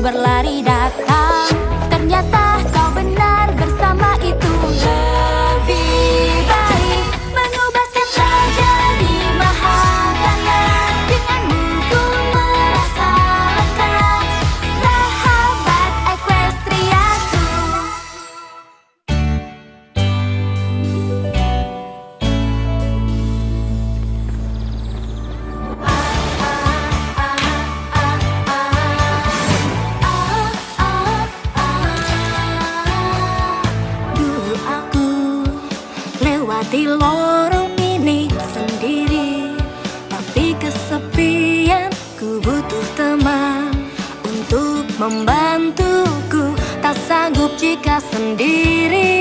Berlari datang, ternyata kau benar, bersama itu lebih baik. Mengubah sketsa jadi mahakaya, denganmu ku merasa lega. Sahabat Equestriaku. Di lorong ini sendiri, tapi kesepian. Ku butuh teman untuk membantuku, tak sanggup jika sendiri.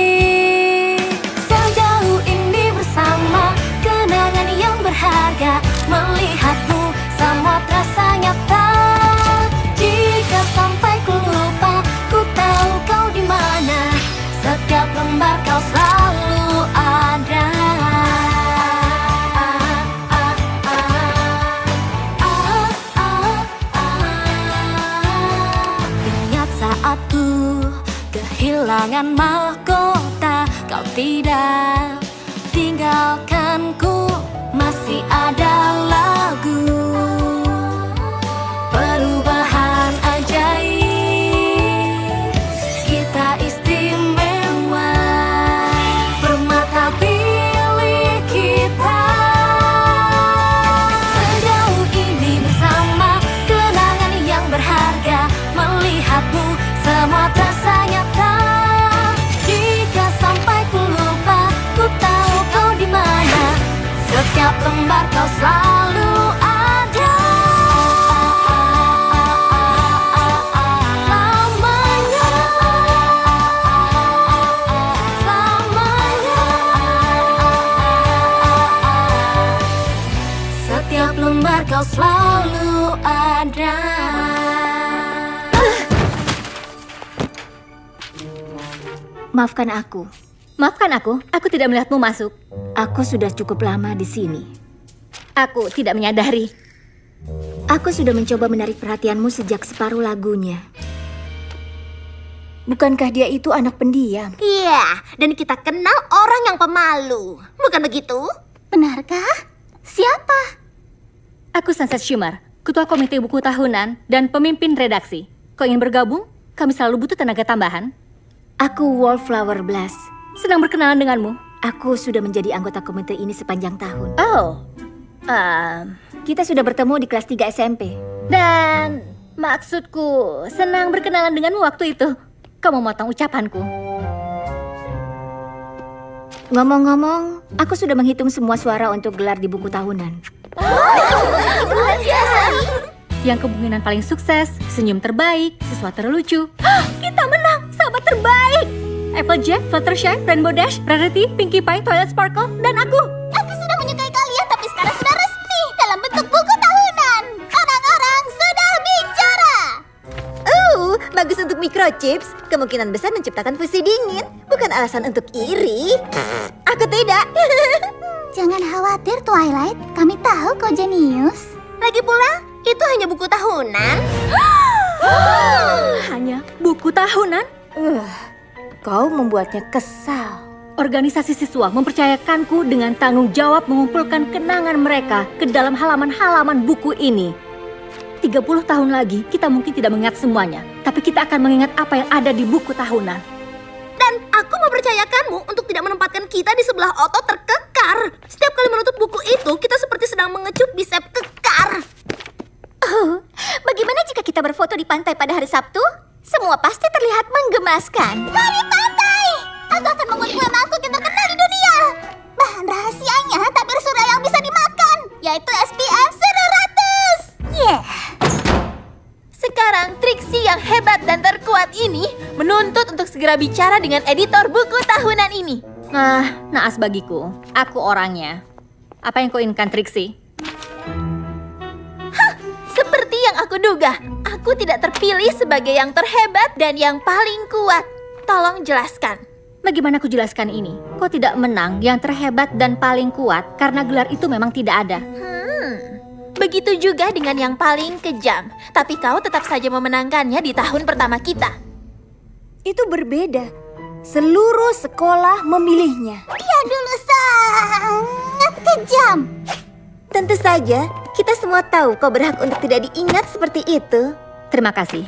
Sejauh ini bersama, kenangan yang berharga. Melihatmu semua terasa nyata. Jika sampai ku lupa, ku tahu kau di mana. Setiap lembar kau selalu ada. Ingat saat ku kehilangan mahkota, kau tidak tinggalkanku. Masih ada lagu perubahan ajaib. Kita istimewa, permata pilih kita. Sejauh ini bersama, kenangan yang berharga. Melihatmu semua terasa nyata. Jika sampai ku lupa, ku tahu kau di mana. Setiap lembar kau selalu ada. Selamanya, selamanya. Setiap lembar kau selalu ada. Maafkan aku. Maafkan aku tidak melihatmu masuk. Aku sudah cukup lama di sini. Aku tidak menyadari. Aku sudah mencoba menarik perhatianmu sejak separuh lagunya. Bukankah dia itu anak pendiam? Iya, dan kita kenal orang yang pemalu. Bukan begitu? Benarkah? Siapa? Aku Sunset Shimmer, ketua komite buku tahunan dan pemimpin redaksi. Kau ingin bergabung? Kami selalu butuh tenaga tambahan. Aku Wallflower Blast. Senang berkenalan denganmu. Aku sudah menjadi anggota komite ini sepanjang tahun. Oh, Kita sudah bertemu di kelas 3 SMP. dan maksudku senang berkenalan denganmu waktu itu. Kau memotong ucapanku. Ngomong-ngomong, aku sudah menghitung semua suara untuk gelar di buku tahunan. Luar biasa. Yang kemungkinan paling sukses, senyum terbaik, siswa terlucu. Kita menang, sahabat terbaik. Applejack, Fluttershy, Rainbow Dash, Rarity, Pinkie Pie, Twilight Sparkle, dan aku. Aku sudah menyukai kalian, tapi sekarang sudah resmi dalam bentuk buku tahunan. Orang-orang sudah bicara. Bagus untuk microchips. Kemungkinan besar menciptakan fusi dingin. Bukan alasan untuk iri. Aku tidak. Jangan khawatir, Twilight. Kami tahu kau jenius. Lagi pula, itu hanya buku tahunan. Hanya buku tahunan? Kau membuatnya kesal. Organisasi siswa mempercayakanku dengan tanggung jawab mengumpulkan kenangan mereka ke dalam halaman-halaman buku ini. 30 tahun lagi, kita mungkin tidak mengingat semuanya, tapi kita akan mengingat apa yang ada di buku tahunan. Dan aku mempercayakanmu untuk tidak menempatkan kita di sebelah otot terkekar. Setiap kali menutup buku itu, kita seperti sedang mengecup bisep kekar. Oh, bagaimana jika kita berfoto di pantai pada hari Sabtu? Semua pasti terlihat menggemaskan. Mari pantai! Aku akan membuat kue mangkuk yang terkenal di dunia. Bahan rahasianya tabir surya yang bisa dimakan, yaitu SPF 100. Yeah. Sekarang Trixie yang hebat dan terkuat ini menuntut untuk segera bicara dengan editor buku tahunan ini. Naas bagiku, aku orangnya. Apa yang kau inginkan, Trixie? Seperti yang aku duga, aku tidak terpilih sebagai yang terhebat dan yang paling kuat. tolong jelaskan. Bagaimana aku jelaskan ini? Kau tidak menang yang terhebat dan paling kuat karena gelar itu memang tidak ada. Begitu juga dengan yang paling kejam. Tapi kau tetap saja memenangkannya di tahun pertama kita. Itu berbeda. Seluruh sekolah memilihnya. Dia dulu sangat kejam. Tentu saja, kita semua tahu kau berhak untuk tidak diingat seperti itu. Terima kasih.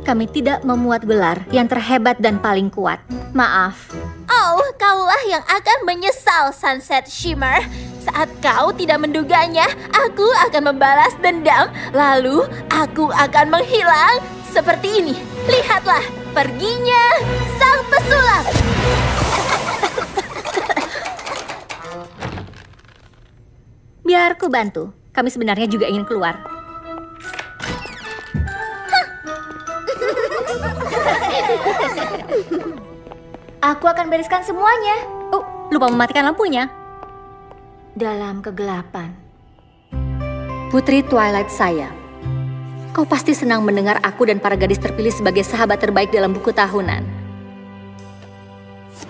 Kami tidak memuat gelar yang terhebat dan paling kuat. Maaf. Oh, kaulah yang akan menyesal, Sunset Shimmer. Saat kau tidak menduganya, aku akan membalas dendam. Lalu, aku akan menghilang seperti ini. Lihatlah, perginya sang pesulap. Biar ku bantu. Kami sebenarnya juga ingin keluar. Aku akan bereskan semuanya. Oh, lupa mematikan lampunya. Dalam kegelapan. Putri Twilight saya. Kau pasti senang mendengar aku dan para gadis terpilih sebagai sahabat terbaik dalam buku tahunan.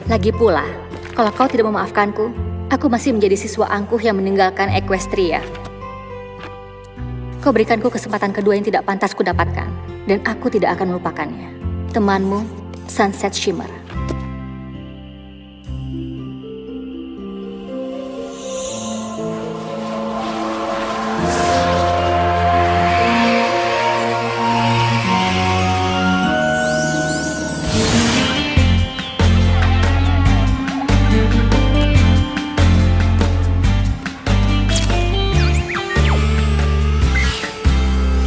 Lagi pula, kalau kau tidak memaafkanku, aku masih menjadi siswa angkuh yang meninggalkan Equestria. Kau berikanku kesempatan kedua yang tidak pantas kudapatkan, dan aku tidak akan melupakannya. Temanmu, Sunset Shimmer.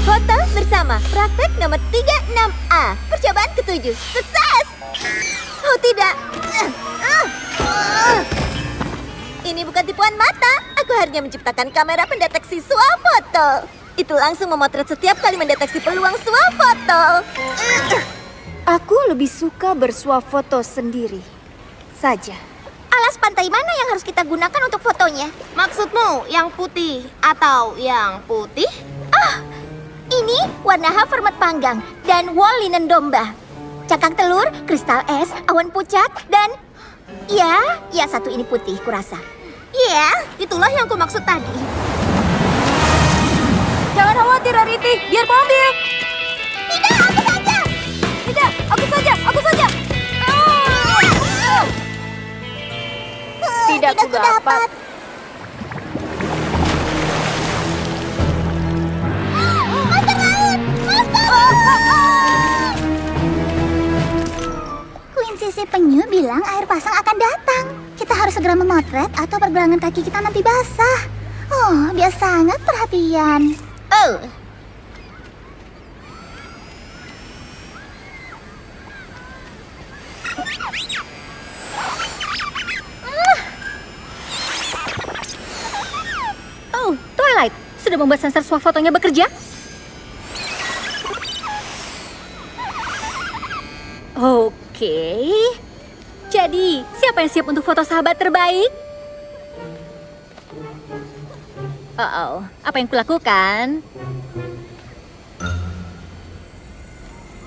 Foto bersama praktek nomor 36A. Percobaan ke-7. Sukses! Oh tidak. Ini bukan tipuan mata. Aku hanya menciptakan kamera pendeteksi swafoto. Itu langsung memotret setiap kali mendeteksi peluang swafoto. Aku lebih suka bersuah foto sendiri saja. Alas pantai mana yang harus kita gunakan untuk fotonya? Maksudmu yang putih atau yang putih? Ini warna Havermut panggang dan wol linen domba. Cangkang telur, kristal es, awan pucat, dan... Ya, satu ini putih, kurasa. Iya, itulah yang kumaksud tadi. Jangan khawatir, Rarity. Biar mobil. Tidak, aku saja! Tidak, aku saja. Tidak ku dapat. Monster laut! Queen Sisi Penyu bilang air pasang akan datang. Kita harus segera memotret atau pergelangan kaki kita nanti basah. Oh, dia sangat perhatian. Oh. Oh, Twilight, sudah membuat sensor swafotonya bekerja? Oke. Jadi, siapa yang siap untuk foto sahabat terbaik? Apa yang kulakukan?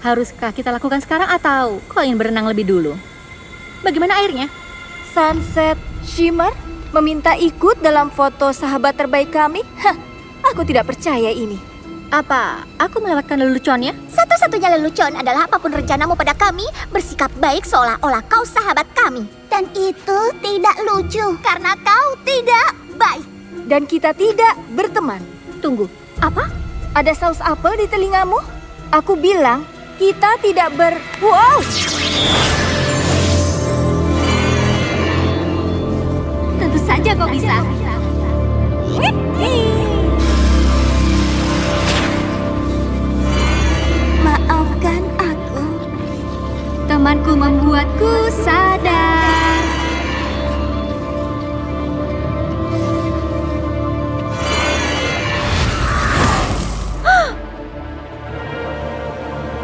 Haruskah kita lakukan sekarang atau kau ingin berenang lebih dulu? Bagaimana airnya? Sunset Shimmer meminta ikut dalam foto sahabat terbaik kami? Hah, aku tidak percaya ini. Apa aku melewatkan leluconnya? Satu-satunya lelucon adalah apapun rencanamu pada kami, bersikap baik seolah-olah kau sahabat kami. Dan itu tidak lucu, karena kau tidak baik. Dan kita tidak berteman. Tunggu, apa? Ada saus apel di telingamu? Aku bilang kita tidak Wow! Tentu saja kau bisa. Maafkan aku. Temanku membuatku sadar.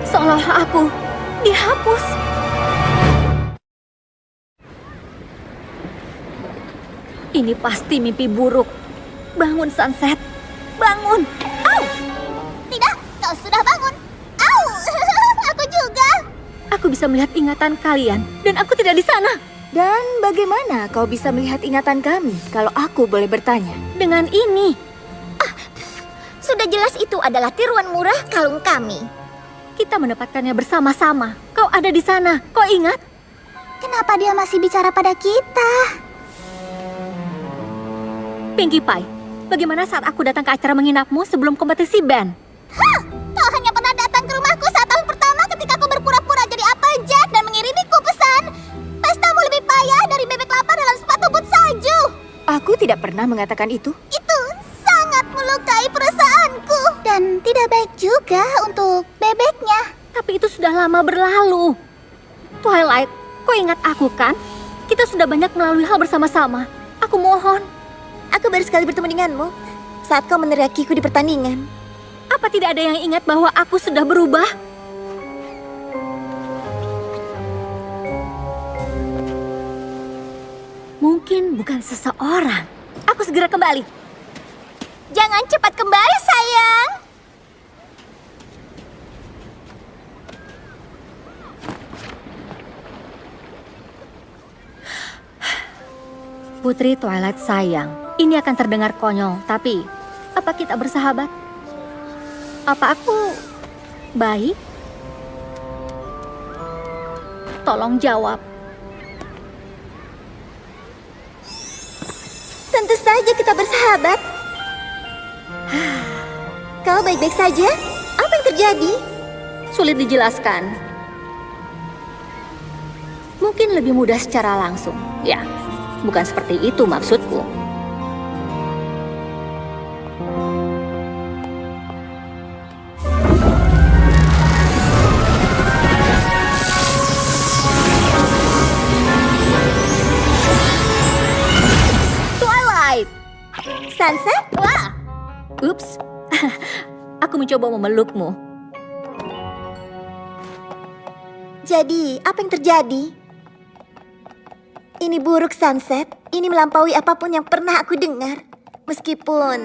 Seolah aku dihapus. Ini pasti mimpi buruk. Bangun, Sunset. Bangun. Tidak, kau sudah bangun. Au, aku juga. Aku aku bisa melihat ingatan kalian dan aku tidak di sana. Dan bagaimana kau bisa melihat ingatan kami kalau aku boleh bertanya? Dengan ini, Sudah jelas itu adalah tiruan murah kalung kami. kita mendapatkannya bersama-sama. Kau ada di sana, kau ingat? Kenapa dia masih bicara pada kita? Pinkie Pie, bagaimana saat aku datang ke acara menginapmu sebelum kompetisi band? Kau hanya pernah datang ke rumahku saat tahun pertama ketika aku berpura-pura jadi Applejack dan mengirimiku pesan. Pestamu lebih payah dari bebek lapar dalam sepatu boot salju. Aku tidak pernah mengatakan itu. Itu sangat melukai perasaanku. Dan tidak baik juga untuk bebeknya. Tapi itu sudah lama berlalu. Twilight, kau ingat aku kan? Kita sudah banyak melalui hal bersama-sama. Aku mohon. Aku baru sekali bertemu denganmu saat kau meneriakiku di pertandingan. Apa tidak ada yang ingat bahwa aku sudah berubah? Mungkin bukan seseorang. Aku segera kembali. Jangan cepat kembali, sayang. Putri Twilight sayang, ini akan terdengar konyol, tapi apa kita bersahabat? Apa aku baik? Tolong jawab. Tentu saja kita bersahabat. Kau baik-baik saja? Apa yang terjadi? Sulit dijelaskan. Mungkin lebih mudah secara langsung. Ya, bukan seperti itu maksudku. Twilight! Sunset? Wah! Ups. Aku mencoba memelukmu. Jadi, apa yang terjadi? Ini buruk, Sunset. Ini melampaui apapun yang pernah aku dengar. Meskipun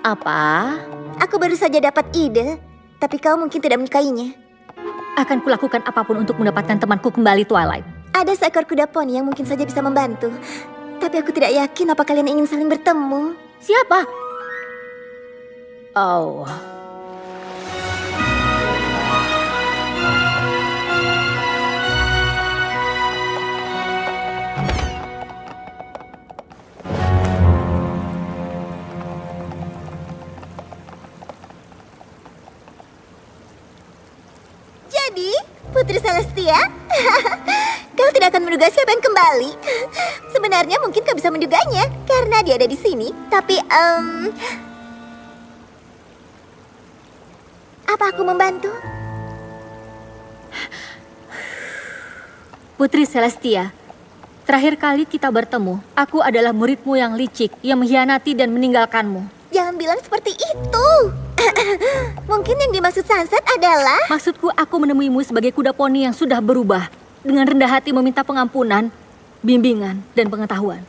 Apa? aku baru saja dapat ide, tapi kau mungkin tidak menyukainya. Akan kulakukan apapun untuk mendapatkan temanku kembali, Twilight. Ada seekor kuda poni yang mungkin saja bisa membantu. Tapi aku tidak yakin apa kalian ingin saling bertemu. Siapa? Oh. Jadi, Putri Celestia, kau tidak akan menduga siapa yang kembali. Sebenarnya mungkin kau bisa menduganya karena dia ada di sini. Tapi, apa aku membantu? Putri Celestia, terakhir kali kita bertemu, aku adalah muridmu yang licik, yang mengkhianati dan meninggalkanmu. Jangan bilang seperti itu. Mungkin yang dimaksud Sunset adalah... Maksudku, aku menemuimu sebagai kuda poni yang sudah berubah, dengan rendah hati meminta pengampunan, bimbingan, dan pengetahuan.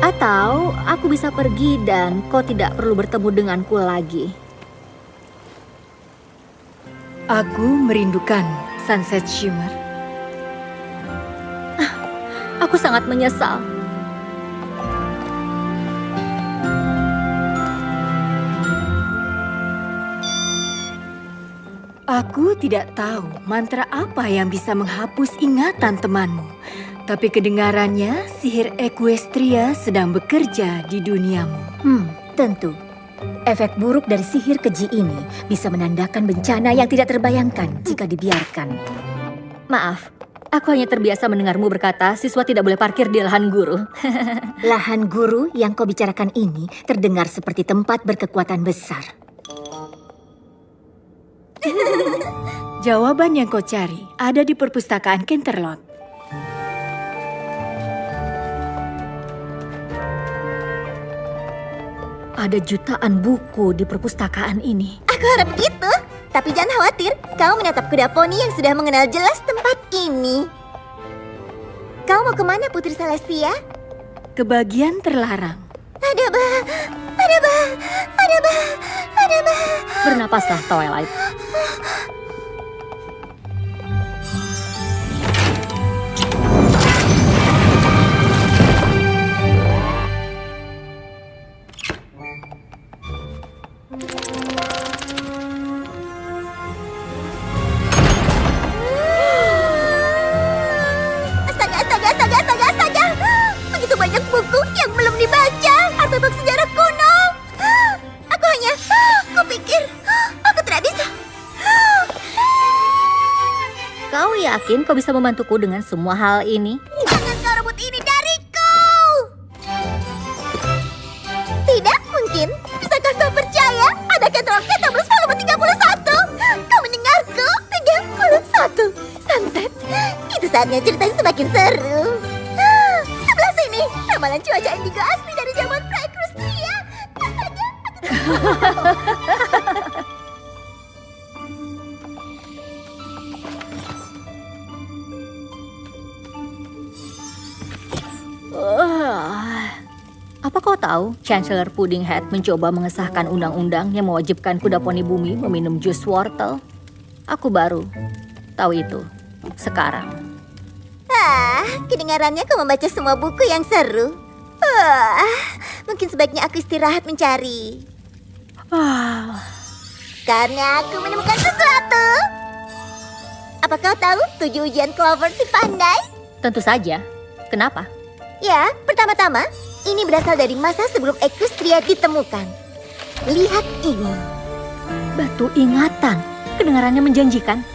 Atau aku bisa pergi dan kau tidak perlu bertemu denganku lagi. Aku merindukan Sunset Shimmer. Aku sangat menyesal. Aku tidak tahu mantra apa yang bisa menghapus ingatan temanmu. Tapi kedengarannya sihir Equestria sedang bekerja di duniamu. Tentu. Efek buruk dari sihir keji ini bisa menandakan bencana yang tidak terbayangkan jika dibiarkan. Maaf, aku hanya terbiasa mendengarmu berkata siswa tidak boleh parkir di lahan guru. Lahan guru yang kau bicarakan ini terdengar seperti tempat berkekuatan besar. Jawaban yang kau cari ada di perpustakaan Canterlot. Ada jutaan buku di perpustakaan ini. Aku harap begitu. Tapi jangan khawatir, kau menatap kuda poni yang sudah mengenal jelas tempat ini. Kau mau kemana, Putri Celestia? Ke bagian terlarang. Bernapaslah, Twilight. Astaga. Begitu banyak buku yang belum dibaca. Artefak sejarah kuno. Kupikir aku tidak bisa. Kau yakin kau bisa membantuku dengan semua hal ini? Jangan kau rebut ini dariku. Tidak mungkin. Bisakah kau percaya? Ada Ketrol volume 31. Kau mendengarku? 31. Sunset. Itu saatnya ceritanya semakin seru. Sebelah sini. Ramalan cuaca indigo asli dari zaman Praekrustria. Apa kau tahu, Chancellor Puddinghead mencoba mengesahkan undang-undang yang mewajibkan kuda poni bumi meminum jus wortel? Aku baru tahu itu sekarang. Kedengarannya kau membaca semua buku yang seru. Mungkin sebaiknya aku istirahat mencari. Karena aku menemukan sesuatu. Apa kau tahu 7 ujian Clover si pandai? Tentu saja. Kenapa? Ya, pertama-tama, ini berasal dari masa sebelum Equestria ditemukan. Lihat ini. Batu ingatan. Kedengarannya menjanjikan.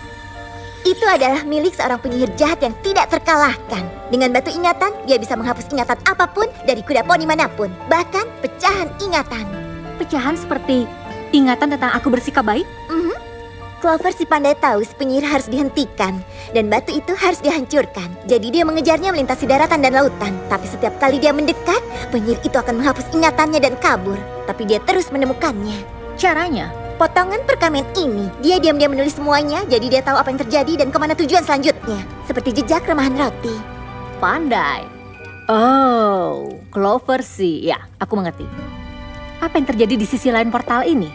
Itu adalah milik seorang penyihir jahat yang tidak terkalahkan. Dengan batu ingatan, dia bisa menghapus ingatan apapun dari kuda poni manapun. Bahkan pecahan ingatan. Pecahan seperti ingatan tentang aku bersikap baik? Clover si pandai tahu si penyihir harus dihentikan. Dan batu itu harus dihancurkan. Jadi dia mengejarnya melintasi daratan dan lautan. Tapi setiap kali dia mendekat, penyihir itu akan menghapus ingatannya dan kabur. Tapi dia terus menemukannya. Caranya? Potongan perkamen ini, dia diam-diam menulis semuanya. Jadi dia tahu apa yang terjadi dan kemana tujuan selanjutnya. Seperti jejak remahan roti. Pandai. Oh, Clover sih. Ya, aku mengerti. Apa yang terjadi di sisi lain portal ini?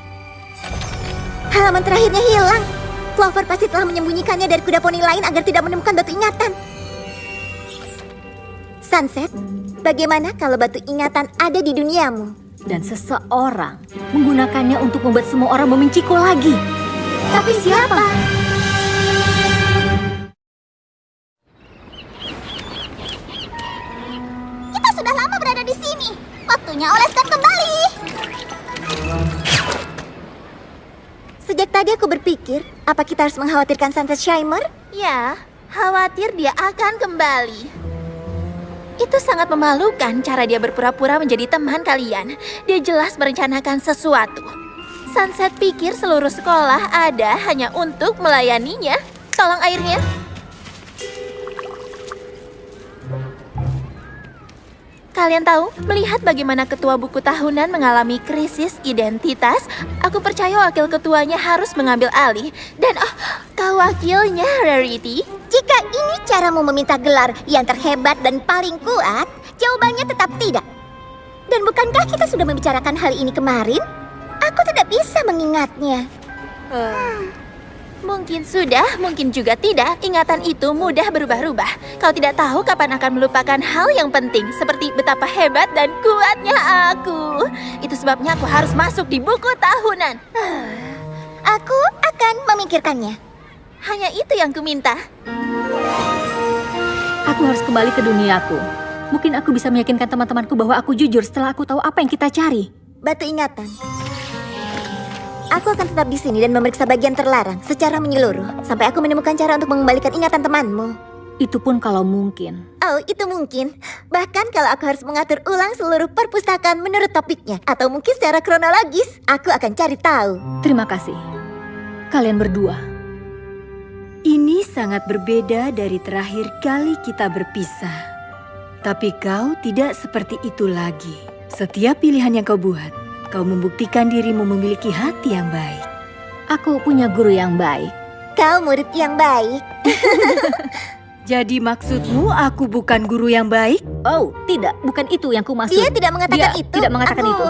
Halaman terakhirnya hilang. Clover pasti telah menyembunyikannya dari kuda poni lain agar tidak menemukan batu ingatan. Sunset, bagaimana kalau batu ingatan ada di duniamu? Dan seseorang menggunakannya untuk membuat semua orang membenciku lagi. Tapi siapa? Kita sudah lama berada di sini. Waktunya oleskan kembali. Sejak tadi aku berpikir, apa kita harus mengkhawatirkan Sunset Shimmer? Ya, khawatir dia akan kembali. Itu sangat memalukan cara dia berpura-pura menjadi teman kalian. Dia jelas merencanakan sesuatu. Sunset pikir seluruh sekolah ada hanya untuk melayaninya. Tolong airnya. Kalian tahu, melihat bagaimana ketua buku tahunan mengalami krisis identitas, aku percaya wakil ketuanya harus mengambil alih. Dan kau wakilnya, Rarity. Jika ini caramu meminta gelar yang terhebat dan paling kuat, jawabannya tetap tidak. Dan bukankah kita sudah membicarakan hal ini kemarin? Aku tidak bisa mengingatnya. Mungkin sudah, mungkin juga tidak. Ingatan itu mudah berubah-ubah. Kau tidak tahu kapan akan melupakan hal yang penting, seperti betapa hebat dan kuatnya aku. Itu sebabnya aku harus masuk di buku tahunan. Aku akan memikirkannya. Hanya itu yang kuminta. Aku harus kembali ke duniaku. Mungkin aku bisa meyakinkan teman-temanku bahwa aku jujur setelah aku tahu apa yang kita cari. Batu ingatan. Aku akan tetap di sini dan memeriksa bagian terlarang secara menyeluruh sampai aku menemukan cara untuk mengembalikan ingatan temanmu. Itu pun kalau mungkin. Oh, itu mungkin. Bahkan kalau aku harus mengatur ulang seluruh perpustakaan menurut topiknya atau mungkin secara kronologis, aku akan cari tahu. Terima kasih. Kalian berdua. Ini sangat berbeda dari terakhir kali kita berpisah. Tapi kau tidak seperti itu lagi. Setiap pilihan yang kau buat, kau membuktikan dirimu memiliki hati yang baik. Aku punya guru yang baik. Kau murid yang baik. Jadi maksudmu aku bukan guru yang baik? Oh, tidak, bukan itu yang ku maksud. Dia tidak mengatakan Dia itu. tidak mengatakan Aku- itu.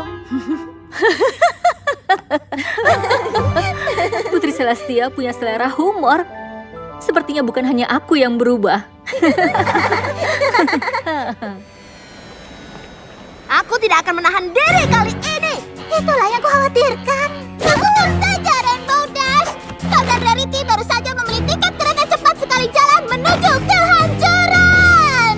Putri Celestia punya selera humor. Sepertinya bukan hanya aku yang berubah. Aku tidak akan menahan diri kali ini. Itulah yang kukhawatirkan. Tenang saja, Rainbow Dash. Kau dan Rarity baru saja membeli tiket kereta cepat sekali jalan menuju kehancuran.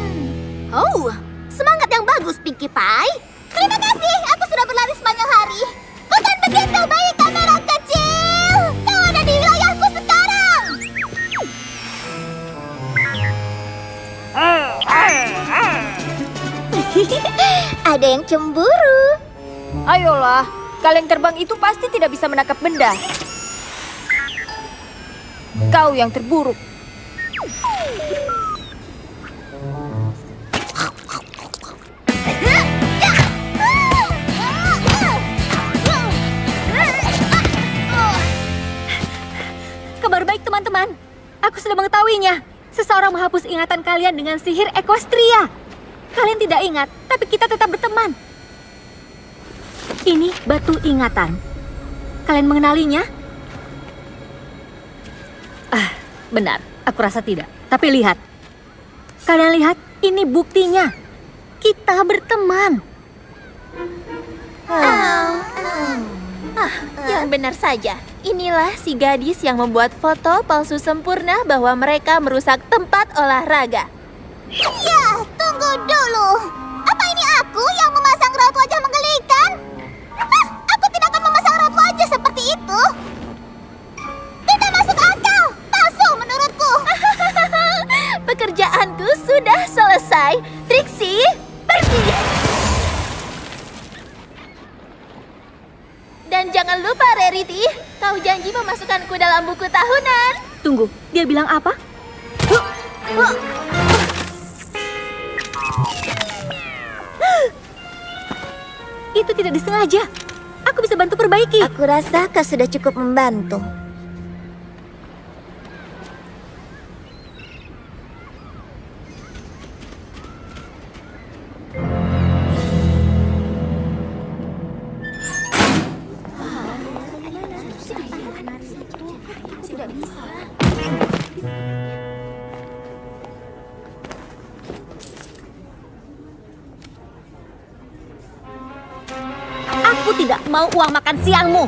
Oh, semangat yang bagus, Pinkie Pie. Terima kasih, aku sudah berlari sepanjang hari. Bukan begitu, bayi kamera kecil. Kau ada di wilayahku sekarang. Ada yang cemburu. Ayolah, kaleng terbang itu pasti tidak bisa menangkap benda. Kau yang terburuk. Kabar baik teman-teman. Aku sudah mengetahuinya. Seseorang menghapus ingatan kalian dengan sihir Equestria. Kalian tidak ingat, tapi kita tetap berteman. Ini batu ingatan. Kalian mengenalinya? Ah, benar. Aku rasa tidak. Tapi lihat. Kalian lihat, ini buktinya. Kita berteman. Yang benar saja. Inilah si gadis yang membuat foto palsu sempurna bahwa mereka merusak tempat olahraga. Ya, tunggu dulu. Apa ini aku yang memasang raut wajah menggelikan? Hah, aku tidak akan memasang raut wajah seperti itu. Tidak masuk akal. Palsu menurutku. Pekerjaanku sudah selesai. Trixie, pergi. Dan jangan lupa, Rarity, kau janji memasukkanku dalam buku tahunan. Tunggu, dia bilang apa? Itu tidak disengaja. Aku bisa bantu perbaiki. Aku rasa kau sudah cukup membantu. Aku tidak mau uang makan siangmu.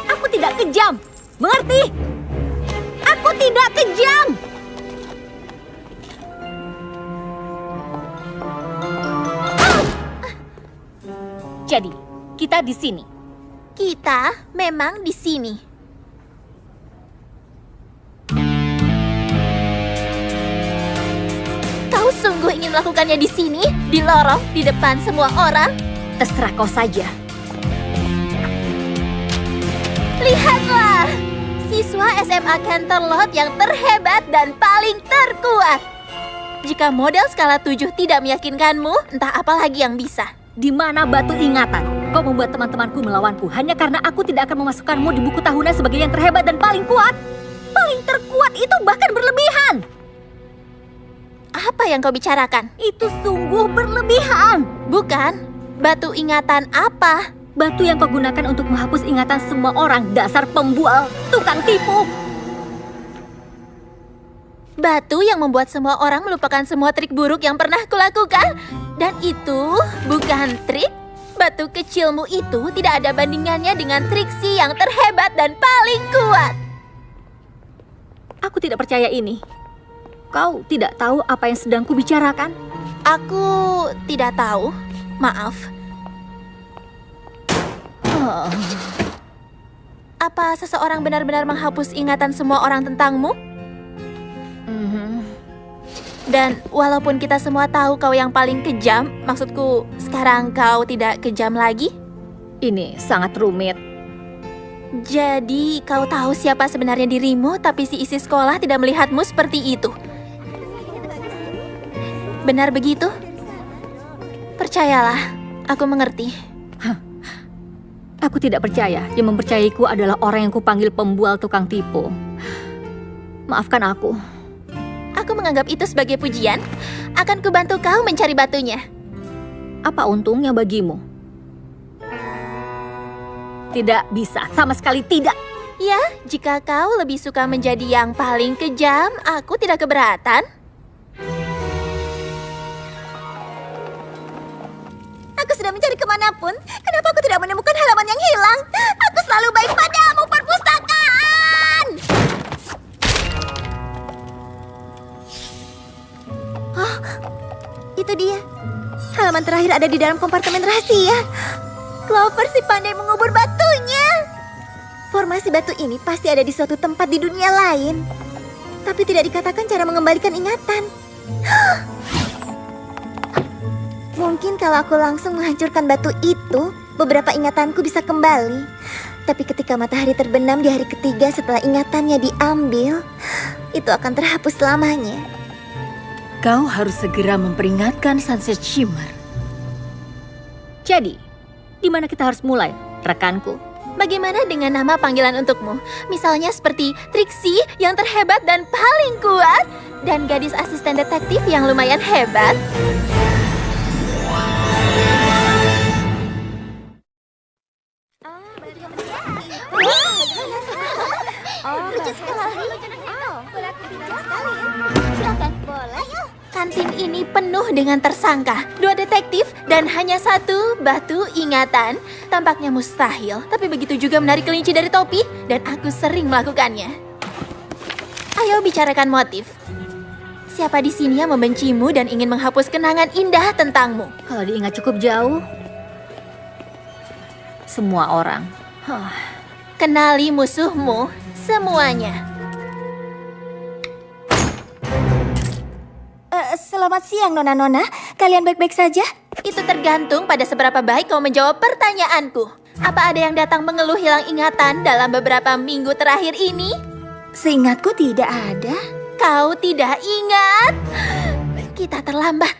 Aku tidak kejam. Mengerti? Aku tidak kejam. Jadi, kita di sini. Kita memang di sini. Kau sungguh ingin melakukannya di sini, di lorong, di depan semua orang? Terserah kau saja. Lihatlah, siswa SMA Canterlot yang terhebat dan paling terkuat. Jika model skala 7 tidak meyakinkanmu, entah apa lagi yang bisa. Di mana batu ingatan? Kau membuat teman-temanku melawanku hanya karena aku tidak akan memasukkanmu di buku tahunan sebagai yang terhebat dan paling kuat. Paling terkuat itu bahkan berlebihan. Apa yang kau bicarakan? Itu sungguh berlebihan. Bukan, batu ingatan apa? Batu yang kau gunakan untuk menghapus ingatan semua orang, dasar pembual, tukang tipu. Batu yang membuat semua orang melupakan semua trik buruk yang pernah kulakukan. Dan itu bukan trik. Batu kecilmu itu tidak ada bandingannya dengan Trixie yang terhebat dan paling kuat. Aku tidak percaya ini. Kau tidak tahu apa yang sedang kubicarakan? Aku tidak tahu. Maaf. Oh. Apa seseorang benar-benar menghapus ingatan semua orang tentangmu? Dan walaupun kita semua tahu kau yang paling kejam, maksudku sekarang kau tidak kejam lagi? Ini sangat rumit. Jadi kau tahu siapa sebenarnya dirimu, tapi si isi sekolah tidak melihatmu seperti itu. Benar begitu? Percayalah, aku mengerti. Aku tidak percaya. Yang mempercayaiku adalah orang yang kupanggil pembual tukang tipu. Maafkan aku. aku menganggap itu sebagai pujian, akan kubantu kau mencari batunya. Apa untungnya bagimu? Tidak bisa, sama sekali tidak. Ya, jika kau lebih suka menjadi yang paling kejam, aku tidak keberatan. Aku sudah mencari kemanapun. Kenapa aku tidak menemukan halaman yang hilang? Aku selalu baik padamu, perpustakaan! Oh, itu dia. Halaman terakhir ada di dalam kompartemen rahasia. Clover si pandai mengubur batunya. Formasi batu ini pasti ada di suatu tempat di dunia lain. Tapi tidak dikatakan cara mengembalikan ingatan. Mungkin kalau aku langsung menghancurkan batu itu, beberapa ingatanku bisa kembali. Tapi ketika matahari terbenam di hari ketiga setelah ingatannya diambil, itu akan terhapus selamanya. Kau harus segera memperingatkan Sunset Shimmer. Jadi, di mana kita harus mulai, rekanku? Bagaimana dengan nama panggilan untukmu? Misalnya seperti Trixie yang terhebat dan paling kuat, dan gadis asisten detektif yang lumayan hebat. Kantin ini penuh dengan tersangka, 2 detektif, dan hanya 1 batu ingatan. Tampaknya mustahil, tapi begitu juga menarik kelinci dari topi, dan aku sering melakukannya. Ayo bicarakan motif. Siapa di sini yang membencimu dan ingin menghapus kenangan indah tentangmu? Kalau diingat cukup jauh, semua orang. Kenali musuhmu semuanya. Selamat siang, Nona-Nona. Kalian baik-baik saja? Itu tergantung pada seberapa baik kau menjawab pertanyaanku. Apa ada yang datang mengeluh hilang ingatan dalam beberapa minggu terakhir ini? Seingatku tidak ada. Kau tidak ingat? Kita terlambat.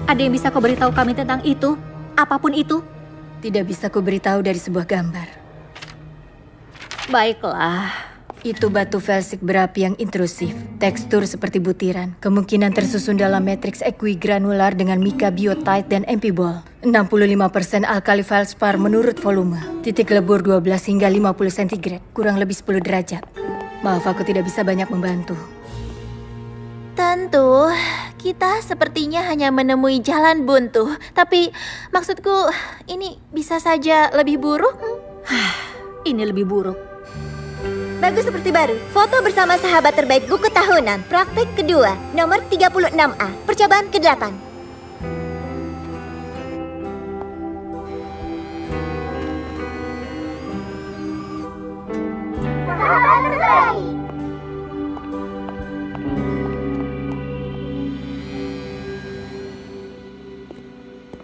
Ada yang bisa kau beritahu kami tentang itu? Apapun itu? Tidak bisa kuberitahu dari sebuah gambar. Baiklah. Itu batu felsik berapi yang intrusif, tekstur seperti butiran, kemungkinan tersusun dalam matriks equigranular dengan mica biotite dan empibol. 65% alkali feldspar menurut volume, titik lebur 12 hingga 50 cm, kurang lebih 10 derajat. Maaf, aku tidak bisa banyak membantu. Tentu, kita sepertinya hanya menemui jalan buntu. Tapi maksudku, ini bisa saja lebih buruk. Ini lebih buruk. Bagus seperti baru. Foto bersama sahabat terbaik buku tahunan. Praktik kedua, nomor 36A. Percobaan ke-8. Sahabat terbaik.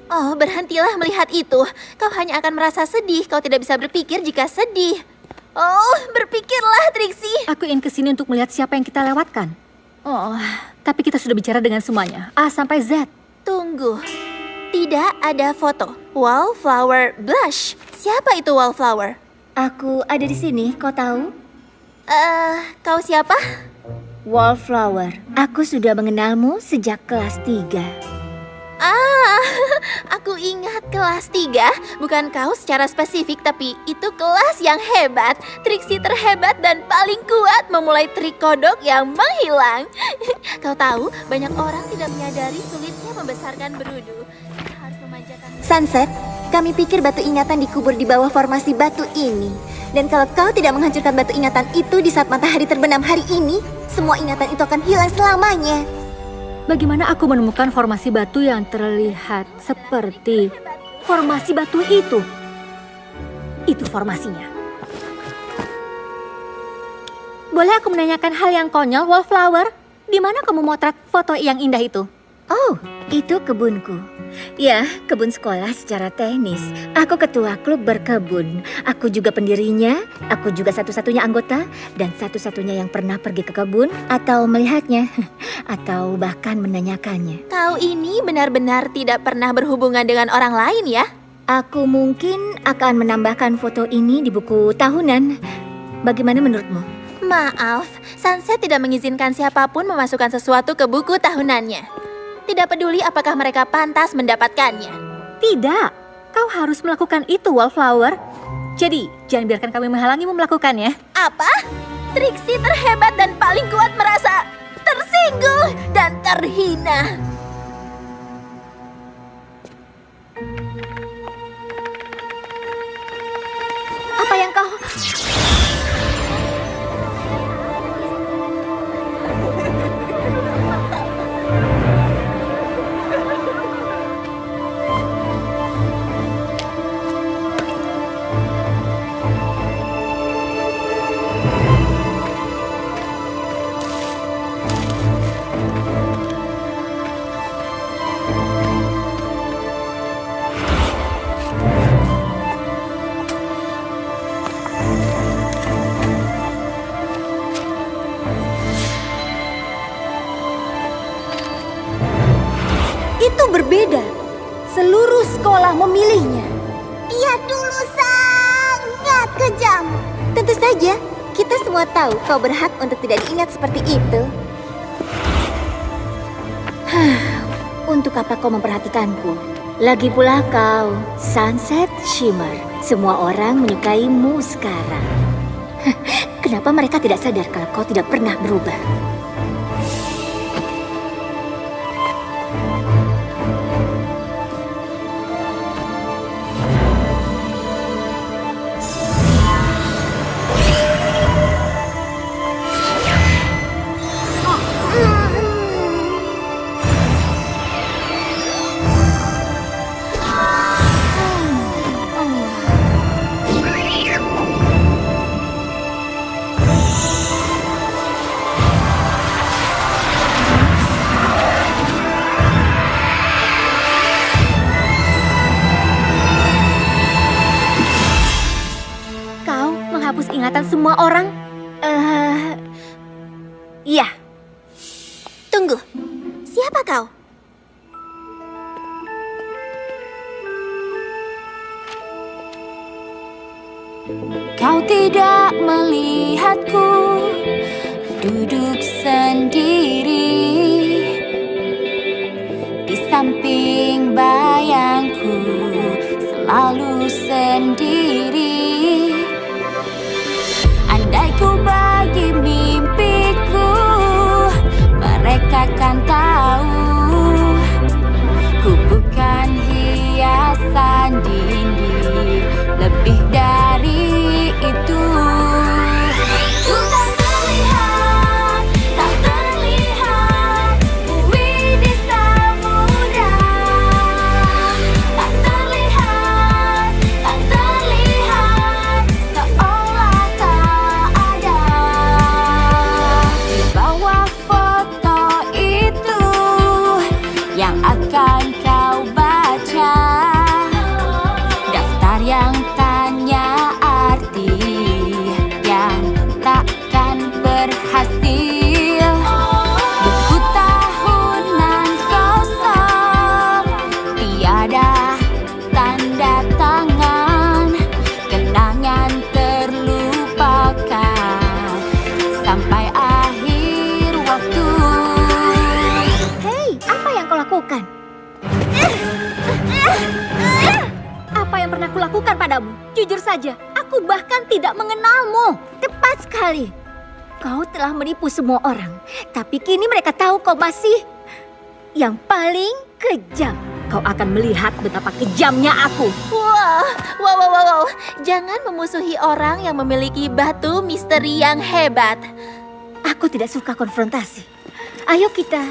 Oh, berhentilah melihat itu. Kau hanya akan merasa sedih. Kau tidak bisa berpikir jika sedih. Oh, berpikirlah, Trixie. Aku ingin kesini untuk melihat siapa yang kita lewatkan. Oh, tapi kita sudah bicara dengan semuanya. A sampai Z. Tunggu. Tidak ada foto. Wallflower blush. Siapa itu Wallflower? Aku ada di sini, kau tahu? Kau siapa? Wallflower. Aku sudah mengenalmu sejak kelas 3. Aku ingat kelas 3. Bukan kau secara spesifik, tapi itu kelas yang hebat. Trixie terhebat dan paling kuat memulai trik kodok yang menghilang. Kau tahu, banyak orang tidak menyadari sulitnya membesarkan berudu. Kita harus memanjakan... Sunset, kami pikir batu ingatan dikubur di bawah formasi batu ini. Dan kalau kau tidak menghancurkan batu ingatan itu di saat matahari terbenam hari ini, semua ingatan itu akan hilang selamanya. Bagaimana aku menemukan formasi batu yang terlihat seperti formasi batu itu? Itu formasinya. Boleh aku menanyakan hal yang konyol, Wallflower? Di mana kamu motret foto yang indah itu? Oh, itu kebunku. Ya, kebun sekolah secara teknis. Aku ketua klub berkebun. Aku juga pendirinya. Aku juga satu-satunya anggota dan satu-satunya yang pernah pergi ke kebun atau melihatnya atau bahkan menanyakannya. Kau ini benar-benar tidak pernah berhubungan dengan orang lain ya? Aku mungkin akan menambahkan foto ini di buku tahunan. Bagaimana menurutmu? Maaf, Sunset tidak mengizinkan siapapun memasukkan sesuatu ke buku tahunannya. Tidak peduli apakah mereka pantas mendapatkannya. Tidak, kau harus melakukan itu, Wallflower. Jadi, jangan biarkan kami menghalangimu melakukannya. Apa? Trixie terhebat dan paling kuat merasa tersinggung dan terhina. Apa yang kau... Itu berbeda. Seluruh sekolah memilihnya. Dia dulu sangat kejam. Tentu saja, kita semua tahu kau berhak untuk tidak diingat seperti itu. Untuk apa kau memperhatikanku? Lagi pula kau, Sunset Shimmer. Semua orang menyukaimu sekarang. Kenapa mereka tidak sadar kalau kau tidak pernah berubah? Menghapus ingatan semua orang? Iya. Tunggu, siapa kau? Kau tidak melihatku duduk sendiri di samping bayangku, selalu sendiri. Andai ku bagi mimpiku, mereka kan tahu ku bukan hiasan dinding, lebih dari itu. Ku tak terlihat, tak terlihat bumi di samudra. Tak terlihat, tak terlihat seolah tak ada. Di bawah foto itu yang akan kau baca, daftar yang tanya arti yang takkan berhasil, buku tahunan kosong, tiada tanda tangan, kenangan terlupakan sampai akhir waktu. Hei, apa yang kau lakukan? Apa yang pernah kulakukan padamu? Jujur saja, aku bahkan tidak mengenalmu. Tepat sekali. Kau telah menipu semua orang, tapi kini mereka tahu kau masih yang paling kejam. Kau akan melihat betapa kejamnya aku. Wow. Jangan memusuhi orang yang memiliki batu misteri yang hebat. Aku tidak suka konfrontasi. Ayo kita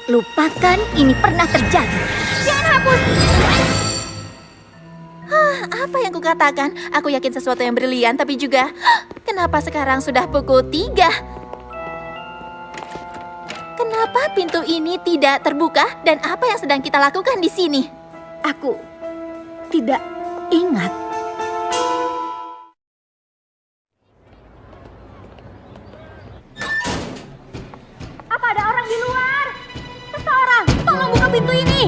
lupakan ini pernah terjadi. Jangan hapus. Apa yang kukatakan? Aku yakin sesuatu yang brilian, tapi juga kenapa sekarang sudah pukul 3? Kenapa pintu ini tidak terbuka dan apa yang sedang kita lakukan di sini? Aku tidak ingat. Apa ada orang di luar? Seseorang, tolong buka pintu ini.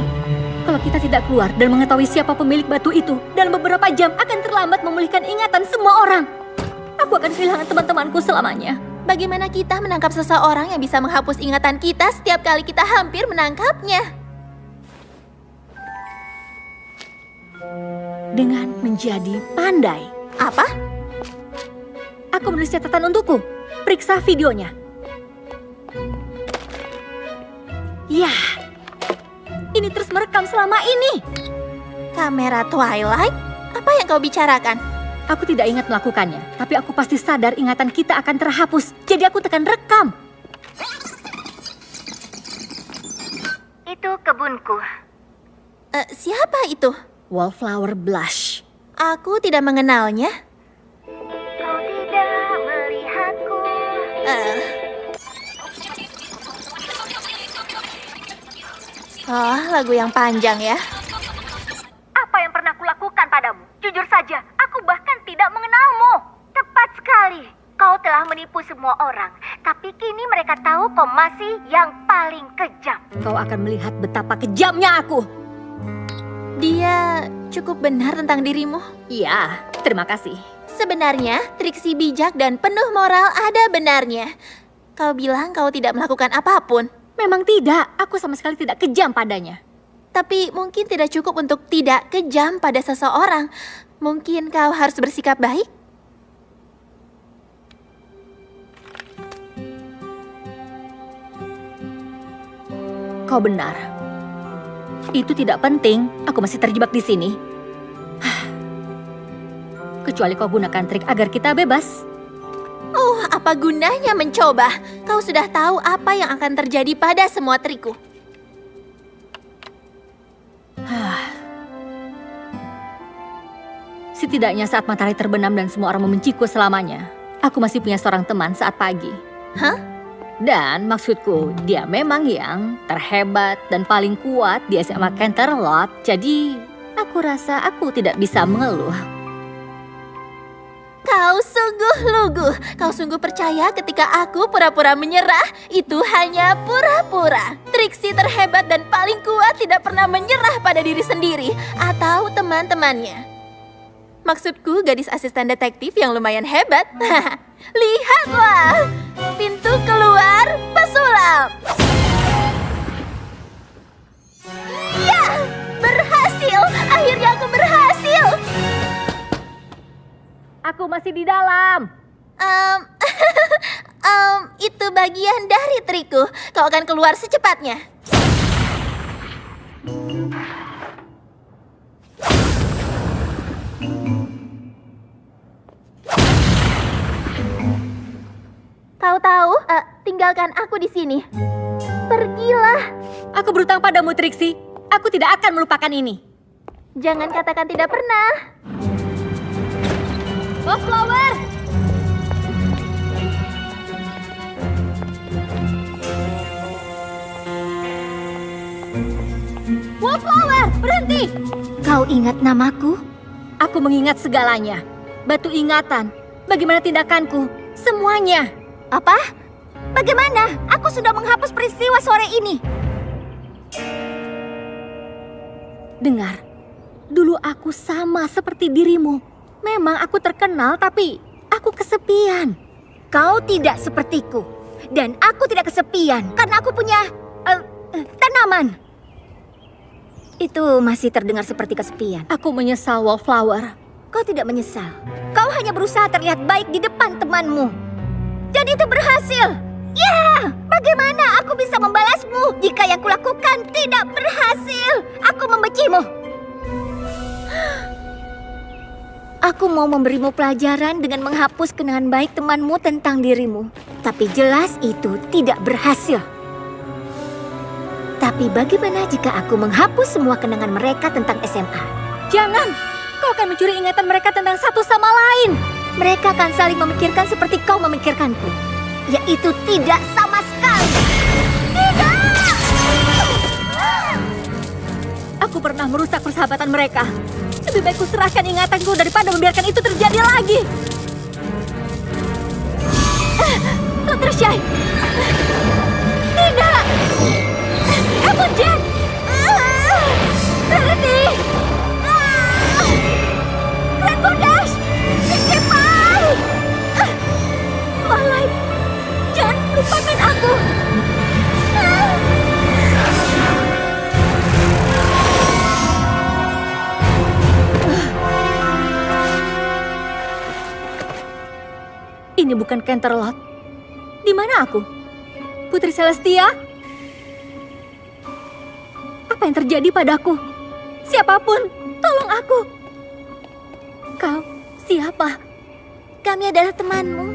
Kalau kita tidak keluar dan mengetahui siapa pemilik batu itu, dalam beberapa jam akan terlambat memulihkan ingatan semua orang. aku akan kehilangan teman-temanku selamanya. Bagaimana kita menangkap seseorang yang bisa menghapus ingatan kita setiap kali kita hampir menangkapnya? Dengan menjadi pandai. Apa? Aku menulis catatan untukku. Periksa videonya. Ya, ini terus merekam selama ini. Kamera Twilight? Apa yang kau bicarakan? Aku tidak ingat melakukannya, tapi aku pasti sadar ingatan kita akan terhapus. Jadi aku tekan rekam. Itu kebunku. Siapa itu? Wallflower Blush. Aku tidak mengenalnya. Kau tidak melihatku. Oh, lagu yang panjang ya. Apa yang pernah kulakukan padamu? Jujur saja, aku bahkan tidak mengenalmu. Tepat sekali. Kau telah menipu semua orang. Tapi kini mereka tahu kau masih yang paling kejam. Kau akan melihat betapa kejamnya aku. Dia cukup benar tentang dirimu. Iya, terima kasih. Sebenarnya, Trixie bijak dan penuh moral ada benarnya. Kau bilang kau tidak melakukan apapun. Memang tidak, aku sama sekali tidak kejam padanya. Tapi mungkin tidak cukup untuk tidak kejam pada seseorang. Mungkin kau harus bersikap baik. Kau benar. Itu tidak penting, aku masih terjebak di sini. Kecuali kau gunakan trik agar kita bebas. Oh, apa gunanya mencoba? Kau sudah tahu apa yang akan terjadi pada semua trikku. Setidaknya saat matahari terbenam dan semua orang membenciku selamanya, aku masih punya seorang teman saat pagi. Hah? Dan maksudku, dia memang yang terhebat dan paling kuat di SMA Canterlot, jadi aku rasa aku tidak bisa mengeluh. Kau sungguh lugu. Kau sungguh percaya ketika aku pura-pura menyerah, itu hanya pura-pura. Trixie terhebat dan paling kuat tidak pernah menyerah pada diri sendiri atau teman-temannya. Maksudku gadis asisten detektif yang lumayan hebat. Lihatlah, pintu keluar pesulap. Ya, berhasil. Akhirnya aku berhasil. Aku masih di dalam. Itu bagian dari trikku. Kau akan keluar secepatnya. Kau tahu, tinggalkan aku di sini. Pergilah. Aku berutang padamu, Trixie. Aku tidak akan melupakan ini. Jangan katakan tidak pernah. Wallflower! Wallflower, berhenti! Kau ingat namaku? Aku mengingat segalanya. Batu ingatan. Bagaimana tindakanku? Semuanya. Apa? Bagaimana? Aku sudah menghapus peristiwa sore ini. Dengar, dulu aku sama seperti dirimu. Memang aku terkenal, tapi aku kesepian. Kau tidak sepertiku. Dan aku tidak kesepian karena aku punya tanaman. Itu masih terdengar seperti kesepian. Aku menyesal, Wallflower. Kau tidak menyesal. Kau hanya berusaha terlihat baik di depan temanmu. Jadi itu berhasil. Ya, bagaimana aku bisa membalasmu jika yang kulakukan tidak berhasil? Aku membencimu. Aku mau memberimu pelajaran dengan menghapus kenangan baik temanmu tentang dirimu. Tapi jelas itu tidak berhasil. Tapi bagaimana jika aku menghapus semua kenangan mereka tentang SMA? Jangan! Kau akan mencuri ingatan mereka tentang satu sama lain. Mereka akan saling memikirkan seperti kau memikirkanku. Yaitu tidak sama sekali. Tidak! Aku pernah merusak persahabatan mereka. Lebih baik kuserahkan ingatanku daripada membiarkan itu terjadi lagi. Fluttershy! Tidak! Applejack! Rarity! Rainbow Dash! Pinkie Pie! ini bukan Canterlot. Di mana aku? Putri Celestia? Apa yang terjadi padaku? Siapapun, tolong aku. Kau siapa? Kami adalah temanmu.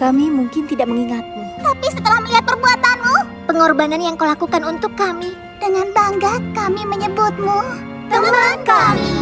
Kami mungkin tidak mengingatmu. Tapi setelah melihat perbuatanmu, Pengorbanan yang kau lakukan untuk kami. dengan bangga kami menyebutmu teman kami.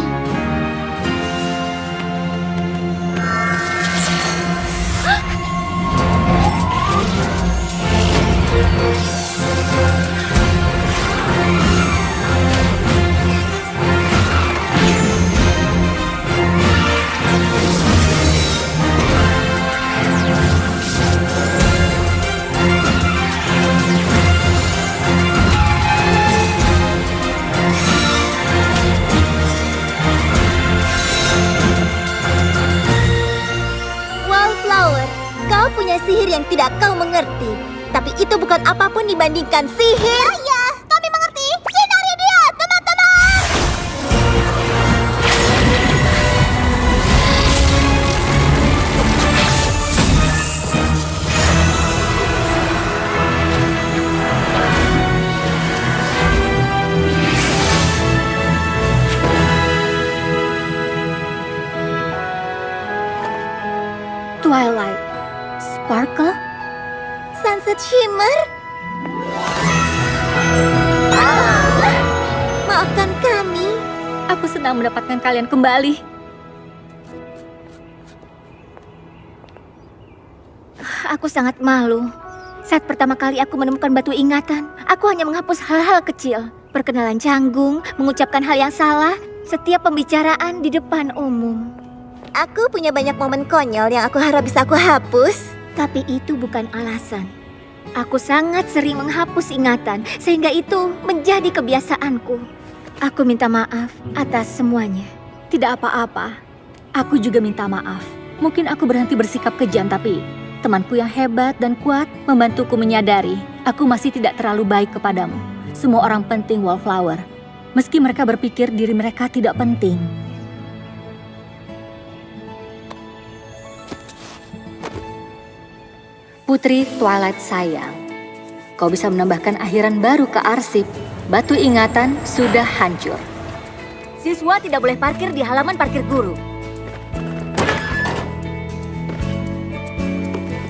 Wallflower, kau punya sihir yang tidak kau mengerti. Tapi itu bukan apapun dibandingkan sihir. Ya, kami mengerti. Sinari dia, teman-teman. Twilight, Sparkle, Sunset Shimmer. Maafkan kami. aku senang mendapatkan kalian kembali. Aku sangat malu. Saat pertama kali aku menemukan batu ingatan, aku hanya menghapus hal-hal kecil. Perkenalan canggung, mengucapkan hal yang salah, setiap pembicaraan di depan umum. Aku punya banyak momen konyol yang aku harap bisa aku hapus. Tapi itu bukan alasan. Aku sangat sering menghapus ingatan, sehingga itu menjadi kebiasaanku. Aku minta maaf atas semuanya. Tidak apa-apa. Aku juga minta maaf. Mungkin aku berhenti bersikap kejam, tapi temanku yang hebat dan kuat membantuku menyadari aku masih tidak terlalu baik kepadamu. Semua orang penting, Wallflower. Meski mereka berpikir diri mereka tidak penting. Putri Twilight sayang, kau bisa menambahkan akhiran baru ke arsip. Batu ingatan sudah hancur. Siswa tidak boleh parkir di halaman parkir guru.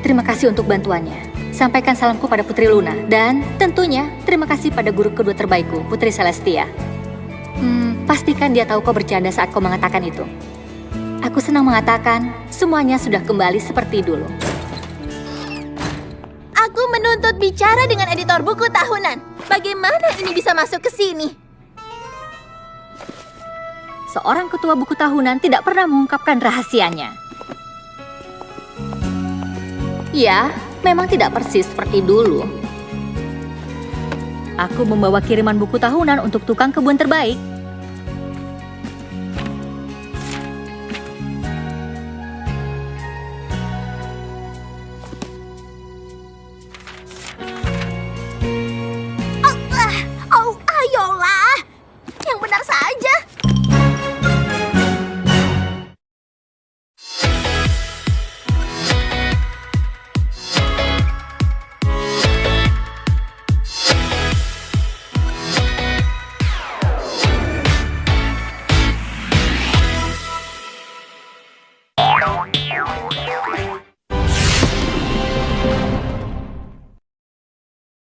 Terima kasih untuk bantuannya. Sampaikan salamku pada Putri Luna. Dan tentunya terima kasih pada guru kedua terbaikku, Putri Celestia. Pastikan dia tahu kau bercanda saat kau mengatakan itu. Aku senang mengatakan semuanya sudah kembali seperti dulu. Aku menuntut bicara dengan editor buku tahunan. Bagaimana ini bisa masuk ke sini? Seorang ketua buku tahunan tidak pernah mengungkapkan rahasianya. Ya, memang tidak persis seperti dulu. Aku membawa kiriman buku tahunan untuk tukang kebun terbaik.